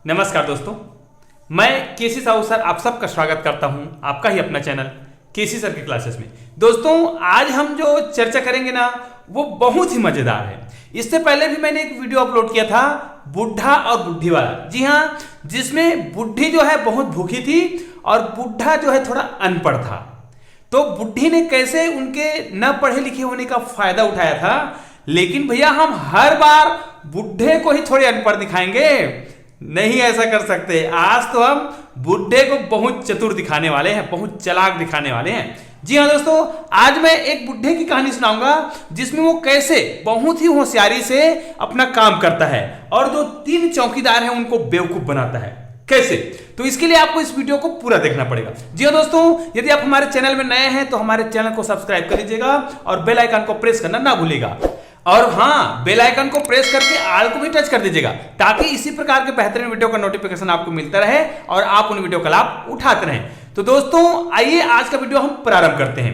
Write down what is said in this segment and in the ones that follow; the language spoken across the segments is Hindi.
नमस्कार दोस्तों, मैं केसी साहू सर आप सबका स्वागत करता हूं आपका ही अपना चैनल केसी सर की क्लासेस में। दोस्तों आज हम जो चर्चा करेंगे ना वो बहुत ही मजेदार है। इससे पहले भी मैंने एक वीडियो अपलोड किया था बुढ़ा और बुढ़ी वाला। जी हाँ, जिसमें बुढ़ी जो है बहुत भूखी थी और बुढ़ा जो है थोड़ा अनपढ़ था। तो बुढ़ी ने कैसे उनके न पढ़े लिखे होने का फायदा उठाया था। लेकिन भैया हम हर बार बुढ़े को ही थोड़े अनपढ़ दिखाएंगे, नहीं ऐसा कर सकते। आज तो हम बुढ़े को बहुत चतुर दिखाने वाले हैं, बहुत चालाक दिखाने वाले हैं। जी हाँ दोस्तों, आज मैं एक बुढ़े की कहानी सुनाऊंगा जिसमें वो कैसे बहुत ही होशियारी से अपना काम करता है और जो 3 चौकीदार हैं उनको बेवकूफ बनाता है। कैसे? तो इसके लिए आपको इस वीडियो को पूरा देखना पड़ेगा। जी हाँ दोस्तों, यदि आप हमारे चैनल में नए हैं तो हमारे चैनल को सब्सक्राइब कर लीजिएगा और बेल आइकन को प्रेस करना ना भूलिएगा। और हाँ, बेल आइकन को प्रेस करके ऑल को भी टच कर दीजिएगा ताकि इसी प्रकार के बेहतरीन वीडियो का नोटिफिकेशन आपको मिलता रहे और आप उन वीडियो का लाभ उठाते रहें। तो दोस्तों आइए आज का वीडियो हम प्रारंभ करते हैं।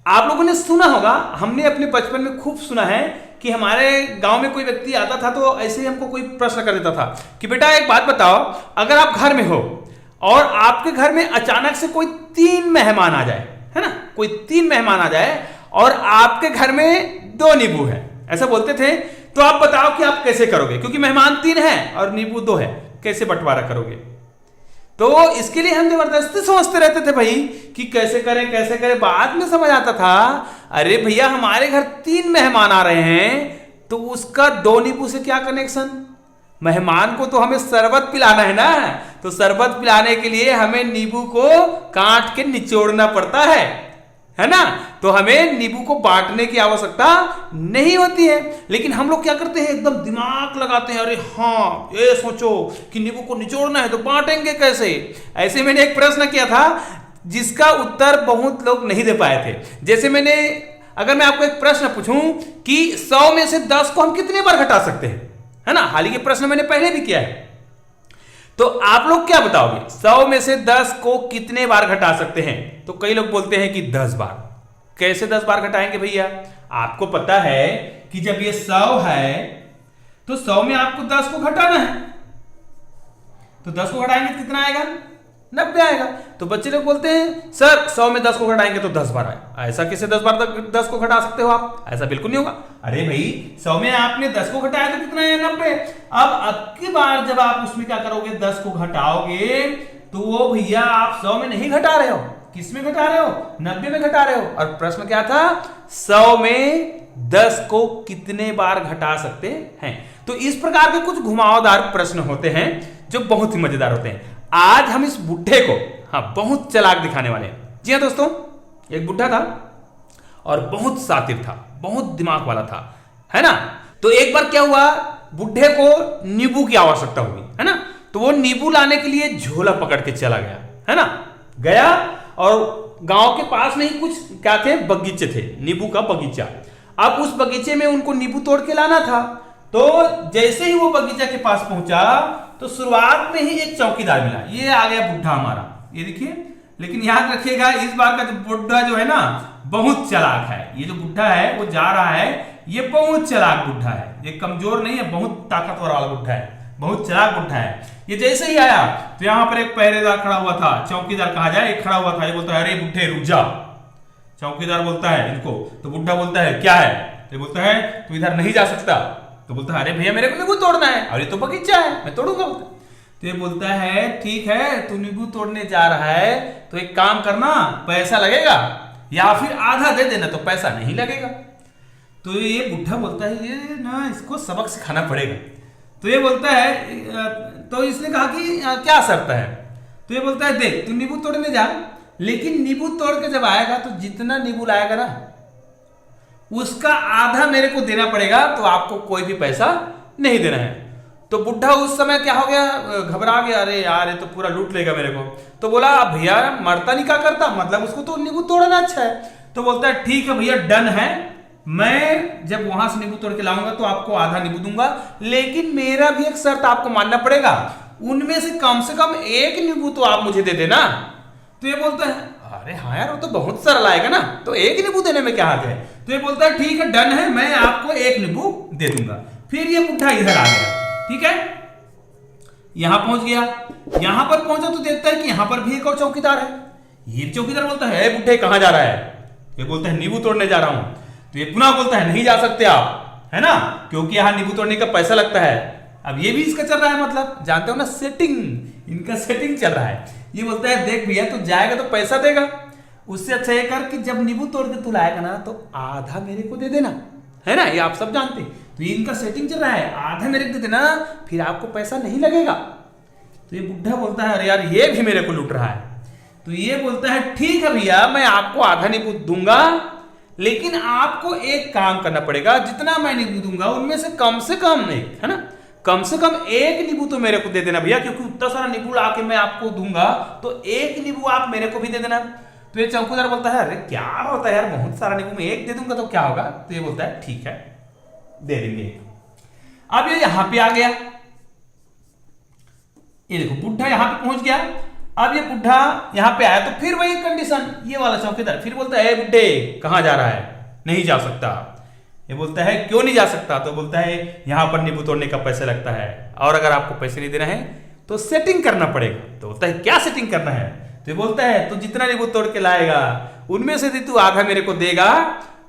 आप लोगों ने सुना होगा, हमने अपने बचपन में खूब सुना है कि हमारे गांव में कोई व्यक्ति आता था तो ऐसे ही हमको कोई प्रश्न कर देता था कि बेटा एक बात बताओ, अगर आप घर में हो और आपके घर में अचानक से कोई 3 मेहमान आ जाए, है ना, कोई 3 मेहमान आ जाए और आपके घर में 2 नींबू है, ऐसा बोलते थे, तो आप बताओ कि आप कैसे करोगे, क्योंकि मेहमान 3 हैं और नींबू 2 है, कैसे बंटवारा करोगे। तो इसके लिए हम जबरदस्ती सोचते रहते थे भाई कि कैसे करें। बाद में समझ आता था, अरे भैया हमारे घर 3 मेहमान आ रहे हैं तो उसका 2 नींबू से क्या कनेक्शन। मेहमान को तो हमें शरबत पिलाना है ना, तो शरबत पिलाने के लिए हमें नींबू को काट के निचोड़ना पड़ता है ना। तो हमें नींबू को बांटने की आवश्यकता नहीं होती है। लेकिन हम लोग क्या करते हैं, एकदम दिमाग लगाते हैं, अरे हाँ ये सोचो कि नींबू को निचोड़ना है तो बांटेंगे कैसे। ऐसे मैंने एक प्रश्न किया था जिसका उत्तर बहुत लोग नहीं दे पाए थे। जैसे अगर मैं आपको एक प्रश्न पूछूं कि 100 में से 10 को हम कितने बार घटा सकते हैं, है ना, हाल ही के प्रश्न मैंने पहले भी किया है, तो आप लोग क्या बताओगे 100 में से 10 को कितने बार घटा सकते हैं। तो कई लोग बोलते हैं कि 10 बार। कैसे 10 बार घटाएंगे भैया? आपको पता है कि जब ये 100 है तो 100 में आपको 10 को घटाना है, तो 10 को घटाएंगे तो कितना आएगा? 90 आएगा। तो बच्चे लोग बोलते हैं सर 100 में 10 को घटाएंगे तो 10 बार आए। ऐसा कैसे 10 बार तक 10 को घटा सकते हो आप? ऐसा बिल्कुल नहीं होगा। अरे भाई 100 में आपने 10 को घटाया तो कितना है? 90। अब की बार जब आप उसमें क्या करोगे, 10 को घटाओगे तो वो भैया आप 100 में नहीं घटा रहे हो, किस में घटा रहे हो? 90 में घटा रहे हो। और प्रश्न क्या था? 100 में 10 को कितने बार घटा सकते हैं। तो इस प्रकार के कुछ घुमावदार प्रश्न होते हैं जो बहुत ही मजेदार होते हैं। आज हम इस बुढ़े को बहुत चालाक दिखाने वाले हैं। जी हाँ दोस्तों, एक बुढ़ा था और बहुत शातिर था, बहुत दिमाग वाला था, है ना। तो एक बार क्या हुआ, बुढ़े को नींबू की आवश्यकता हुई, है ना। तो वो नींबू लाने के लिए झोला पकड़ के चला गया, है ना। गया और गांव के पास में ही कुछ क्या थे, बगीचे थे, नींबू का बगीचा। अब उस बगीचे में उनको नींबू तोड़ के लाना था। तो जैसे ही वो बगीचा के पास पहुंचा तो शुरुआत में ही एक चौकीदार मिला। ये आ गया बुढ़ा हमारा, ये देखिए। लेकिन याद रखिएगा इस बार का जो बुढ़ा जो है ना बहुत चालाक है। ये जो बुढ़ा है वो जा रहा है, ये बहुत चालाक बुढ़ा है, ये कमजोर नहीं है, बहुत ताकतवर वाला बुढ़ा है, बहुत चालाक बुढ़ा है। ये जैसे ही आया तो यहाँ पर एक पहरेदार खड़ा हुआ था, चौकीदार कहा जाए, एक खड़ा हुआ था। ये बोलता है अरे बुढ़े रुक जा। चौकीदार बोलता है इनको, तो बुढ़ा बोलता है क्या है? तो बोलता है तू इधर नहीं जा सकता। तो बोलता है अरे भैया मेरे को नींबू तोड़ना है और ये तो बगीचा है, मैं तोड़ूंगा। तो ये बोलता है ठीक है, तू नींबू तोड़ने जा रहा है तो एक काम करना, पैसा लगेगा या फिर आधा दे देना, तो पैसा नहीं लगेगा। तो ये बुढ़ा बोलता है ये ना इसको सबक सिखाना पड़ेगा। तो ये बोलता है, तो इसने कहा कि क्या शर्त है? तो ये बोलता है देख तू नींबू तोड़ने जा, लेकिन नींबू तोड़ के जब आएगा तो जितना नींबू लाएगा ना उसका आधा मेरे को देना पड़ेगा, तो आपको कोई भी पैसा नहीं देना है। तो बुढ़ा उस समय क्या हो गया, घबरा गया, अरे यार ये तो पूरा लूट लेगा मेरे को। तो बोला भैया मरता नहीं क्या करता, मतलब उसको तो नींबू तोड़ना अच्छा है। तो बोलता है ठीक है भैया डन है, मैं जब वहां से नींबू तोड़ के लाऊंगा तो आपको आधा नींबू दूंगा, लेकिन मेरा भी एक शर्त आपको मानना पड़ेगा, उनमें से कम 1 नींबू तो आप मुझे दे देना। तो ये बोलता है अरे हाँ यार वो तो बहुत सरल आएगा ना, तो 1 नींबू देने में क्या हर्ज है। तो ये बोलता है ठीक है डन है, मैं आपको 1 नींबू दे दूंगा। फिर ये बुढ़ा इधर आ गया, ठीक है। यहां पहुंच गया, यहां पर पहुंचा तो देखता है कि यहां पर भी एक और चौकीदार है। ये चौकीदार बोलता है, बुड्ढे कहां जा रहा है? ये बोलता है नींबू तोड़ने जा रहा हूं। तो ये पुनः बोलता है, नहीं जा सकते आप, है ना, क्योंकि यहां नींबू तोड़ने का पैसा लगता है। अब ये भी इसका चल रहा है, मतलब जानते हो ना, सेटिंग, इनका सेटिंग चल रहा है। ये बोलता है, देख भैया तू जाएगा तो पैसा देगा, उससे अच्छा ये कर कि जब नींबू तोड़ के तू लाएगा ना तो आधा मेरे को दे देना, है ना, ये आप सब जानते हैं। तो ये इनका सेटिंग चल रहा है, आधा मेरे को दे देना, फिर आपको पैसा नहीं लगेगा। तो ये बुढ़ा बोलता है, अरे यार ये भी मेरे को लूट रहा है। तो ये बोलता है, ठीक है भैया, मैं आपको आधा नींबू दूंगा, लेकिन आपको एक काम करना पड़ेगा, जितना मैं नींबू दूंगा उनमें से कम नहीं, है ना, कम से कम एक नींबू तो मेरे को दे देना भैया, क्योंकि उतना सारा नींबू लाके मैं आपको दूंगा तो एक नींबू आप मेरे को भी दे देना। तो ये चौकीदार बोलता है, अरे क्या होता है यार, बहुत सारा नींबू में एक दे दूंगा तो क्या होगा? तो ये बोलता है, ठीक है दे देंगे। अब ये यहां पे आ गया, ये देखो बुढ़ा यहां पे पहुंच गया। अब ये बुढ़ा यहां पे आया तो फिर वही कंडीशन, ये वाला चौकीदार फिर बोलता है, बुड्ढे कहां जा रहा है? नहीं जा सकता। ये बोलता है, क्यों नहीं जा सकता? तो बोलता है, यहां पर नींबू तोड़ने का पैसा लगता है, और अगर आपको पैसे नहीं देना है तो सेटिंग करना पड़ेगा। तो बोलता है, क्या सेटिंग करना है? तो ये बोलता है, तू जितना नींबू तोड़ के लाएगा उनमें से तू आधा मेरे को देगा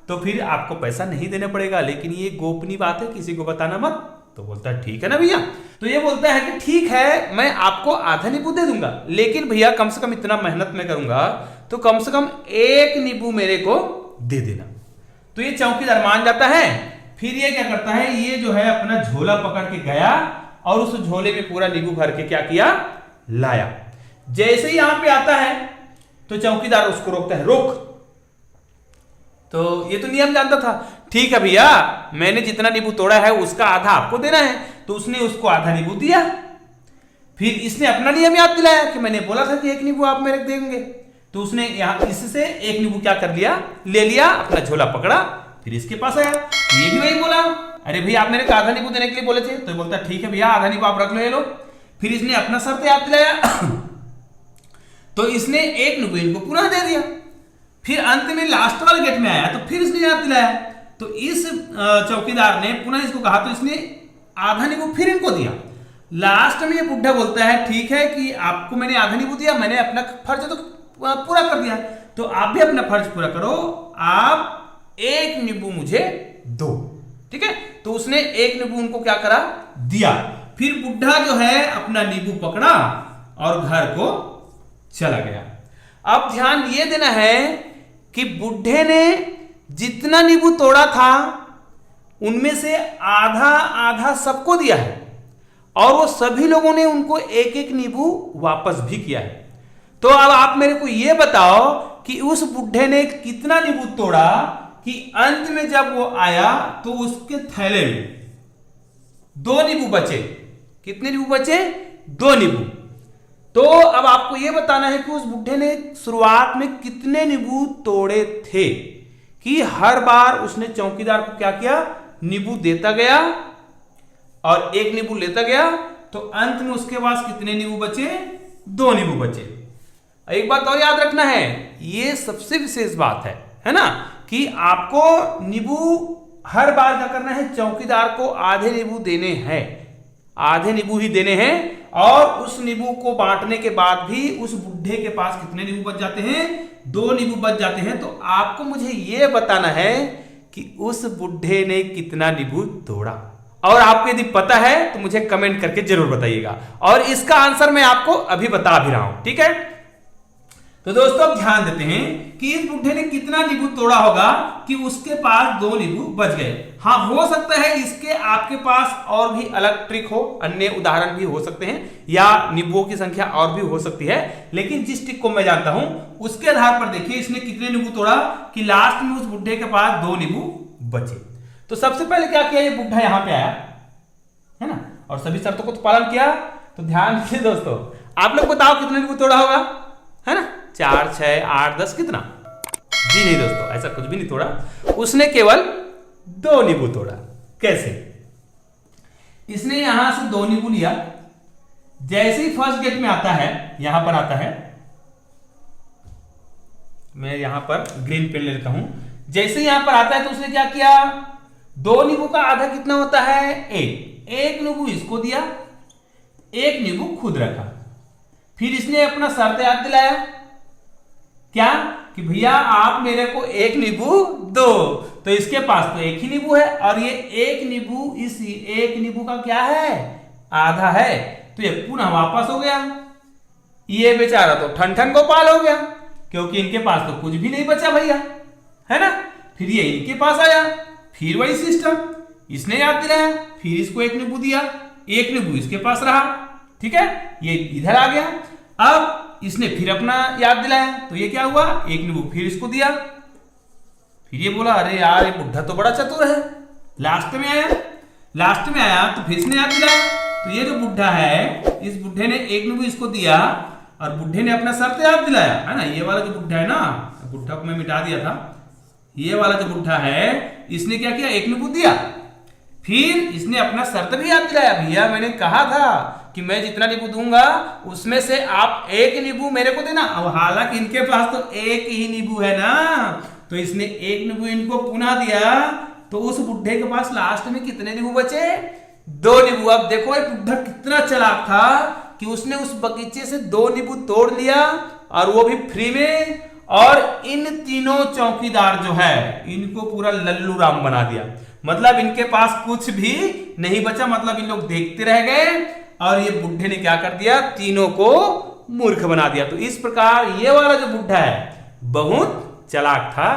तो फिर आपको पैसा नहीं देना पड़ेगा, लेकिन ये गोपनीय बात है, किसी को बताना मत। तो बोलता है, ठीक है ना भैया। तो ये बोलता है कि ठीक है, मैं आपको आधा नींबू दे दूंगा, लेकिन भैया कम से कम इतना मेहनत मैं करूंगा तो कम से कम एक नींबू मेरे को दे देना। तो ये चौकीदार मान जाता है। फिर ये क्या करता है, ये जो है अपना झोला पकड़ के गया और उस झोले में पूरा नींबू भर के क्या किया, लाया। जैसे ही यहां पे आता है तो चौकीदार उसको रोकता है, रोक। तो ये तो नियम जानता था, ठीक है भैया, मैंने जितना नींबू तोड़ा है उसका आधा आपको देना है। तो उसने उसको आधा नींबू दिया। फिर इसने अपना नियम याद दिलाया कि मैंने बोला था कि एक नींबू आप मेरे को देंगे। तो उसने यहां इससे एक नींबू क्या कर लिया, ले लिया, अपना झोला पकड़ा, फिर इसके पास आया। तो ये भी वही बोला, अरे भैया आप मेरे को आधा नींबू देने के लिए बोले थे। तो बोलता ठीक है भैया, आधा नींबू आप रख लो, ये लो। फिर इसने अपना शर्त याद दिलाया तो इसने एक नींबू इनको पुनः दे दिया। फिर अंत में लास्ट वाले गेट में आया तो फिर इसने याद दिलाया। तो इस चौकीदार ने पुनः इसको कहा तो इसने आधा नींबू फिर इनको दिया। लास्ट में ये बुढ़ा बोलता है, ठीक है कि आपको मैंने आधा नींबू दिया, मैंने अपना फर्ज तो पूरा कर दिया, तो आप भी अपना फर्ज पूरा करो, आप एक नींबू मुझे दो, ठीक है। तो उसने एक नींबू उनको क्या करा, दिया। फिर बुढ़ा जो है अपना नींबू पकड़ा और घर को चला गया। अब ध्यान ये देना है कि बुढ़े ने जितना नींबू तोड़ा था उनमें से आधा आधा सबको दिया है, और वो सभी लोगों ने उनको एक एक नींबू वापस भी किया है। तो अब आप मेरे को ये बताओ कि उस बुढ़े ने कितना नींबू तोड़ा कि अंत में जब वो आया तो उसके थैले में 2 नींबू बचे। कितने नींबू बचे? 2 नींबू। तो अब आपको यह बताना है कि उस बुढ़े ने शुरुआत में कितने नींबू तोड़े थे, कि हर बार उसने चौकीदार को क्या किया, नींबू देता गया और एक नींबू लेता गया, तो अंत में उसके पास कितने नींबू बचे? 2 नींबू बचे। एक बात और याद रखना है, ये सबसे विशेष बात है ना, कि आपको नींबू हर बार क्या करना है, चौकीदार को आधे नींबू देने हैं, आधे नींबू ही देने हैं। और उस नींबू को बांटने के बाद भी उस बुढ़े के पास कितने नींबू बच जाते हैं? 2 नींबू बच जाते हैं। तो आपको मुझे यह बताना है कि उस बुढ़े ने कितना नींबू तोड़ा, और आपको यदि पता है तो मुझे कमेंट करके जरूर बताइएगा, और इसका आंसर मैं आपको अभी बता भी रहा हूं, ठीक है। तो दोस्तों अब ध्यान देते हैं कि इस बुढ़े ने कितना नींबू तोड़ा होगा कि उसके पास 2 नींबू बच गए। हाँ, हो सकता है इसके आपके पास और भी अलग ट्रिक हो, अन्य उदाहरण भी हो सकते हैं, या नींबुओं की संख्या और भी हो सकती है, लेकिन जिस ट्रिक को मैं जानता हूं उसके आधार पर देखिए इसने कितने नींबू तोड़ा कि लास्ट में उस बुढ़े के पास 2 नींबू बचे। तो सबसे पहले क्या किया, ये बुढ़ा यहां पे आया, है ना, और सभी शर्तों को तो पालन किया। तो ध्यान दीजिए दोस्तों, आप लोग बताओ कितने नींबू तोड़ा होगा, है ना, 4, 6, 8, 10 कितना? जी नहीं दोस्तों, ऐसा कुछ भी नहीं तोड़ा, उसने केवल 2 नींबू तोड़ा। कैसे? इसने यहां से 2 नींबू लिया, जैसे ही फर्स्ट गेट में आता है, यहां पर आता है, मैं यहां पर ग्रीन पेन ले लेता हूं, जैसे ही यहां पर आता है तो उसने क्या किया, 2 नींबू का आधा कितना होता है? 1 नींबू इसको दिया, एक नींबू खुद रखा। फिर इसने अपना शर्त याद दिलाया, क्या कि भैया आप मेरे को एक नींबू दो। तो इसके पास तो एक ही नींबू है और ये एक नींबू इस एक नींबू का क्या है, आधा है। तो ये पुनः वापस हो गया। ये बेचारा तो ठन ठन गोपाल हो गया, क्योंकि इनके पास तो कुछ भी नहीं बचा भैया, है ना। फिर ये इनके पास आया, फिर वही सिस्टम, इसने याद दिलाया, फिर इसको एक नींबू दिया, एक नींबू इसके पास रहा, ठीक है, ये इधर आ गया। अब इसने फिर अपना याद दिलाया, तो ये क्या हुआ, एक नींबू फिर इसको दिया। फिर ये बोला अरे यार ये बुढ़ा तो बड़ा चतुर है। लास्ट में आया तो फिर इसने याद दिलाया। तो ये जो बुढ़ा है, इस बुढ़े ने एक नींबू इसको दिया और बुढ़े ने अपना शर्त याद दिलाया, है ना। ये वाला जो बुढ़ा है ना, बुढ़ा को मैं मिटा दिया था, ये वाला जो बुढ़ा है इसने क्या किया, एक नींबू दिया। फिर इसने अपना शर्त भी याद दिलाया, भैया मैंने कहा था कि मैं जितना नींबू दूंगा उसमें से आप एक नींबू मेरे को देना। अब हालांकि इनके पास तो एक ही नींबू है ना, तो इसने एक नींबू इनको पुनः दिया। तो उस बुढ़े के पास लास्ट में कितने नींबू बचे, 2 नींबू। अब देखो ये बुढ़ा कितना चालाक था कि उसने उस बगीचे से 2 नींबू तोड़ लिया और वो भी फ्री में। और इन तीनों चौकीदार जो है इनको पूरा लल्लू राम बना दिया। मतलब इनके पास कुछ भी नहीं बचा, मतलब इन लोग देखते रह गए और ये बुढ़े ने क्या कर दिया, तीनों को मूर्ख बना दिया। तो इस प्रकार ये वाला जो बुढ़ा है बहुत चालाक था।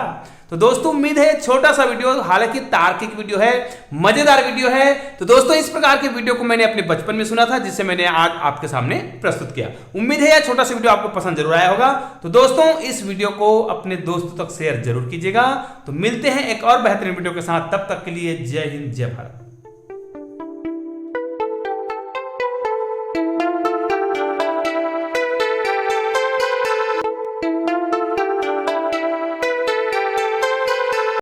तो दोस्तों उम्मीद है छोटा सा वीडियो, हालांकि तार्किक वीडियो है, मजेदार वीडियो है। तो दोस्तों इस प्रकार के वीडियो को मैंने अपने बचपन में सुना था, जिससे मैंने आज आपके सामने प्रस्तुत किया। उम्मीद है यह छोटा सा वीडियो आपको पसंद जरूर आया होगा। तो दोस्तों इस वीडियो को अपने दोस्तों तक शेयर जरूर कीजिएगा। तो मिलते हैं एक और बेहतरीन वीडियो के साथ, तब तक के लिए जय हिंद जय भारत।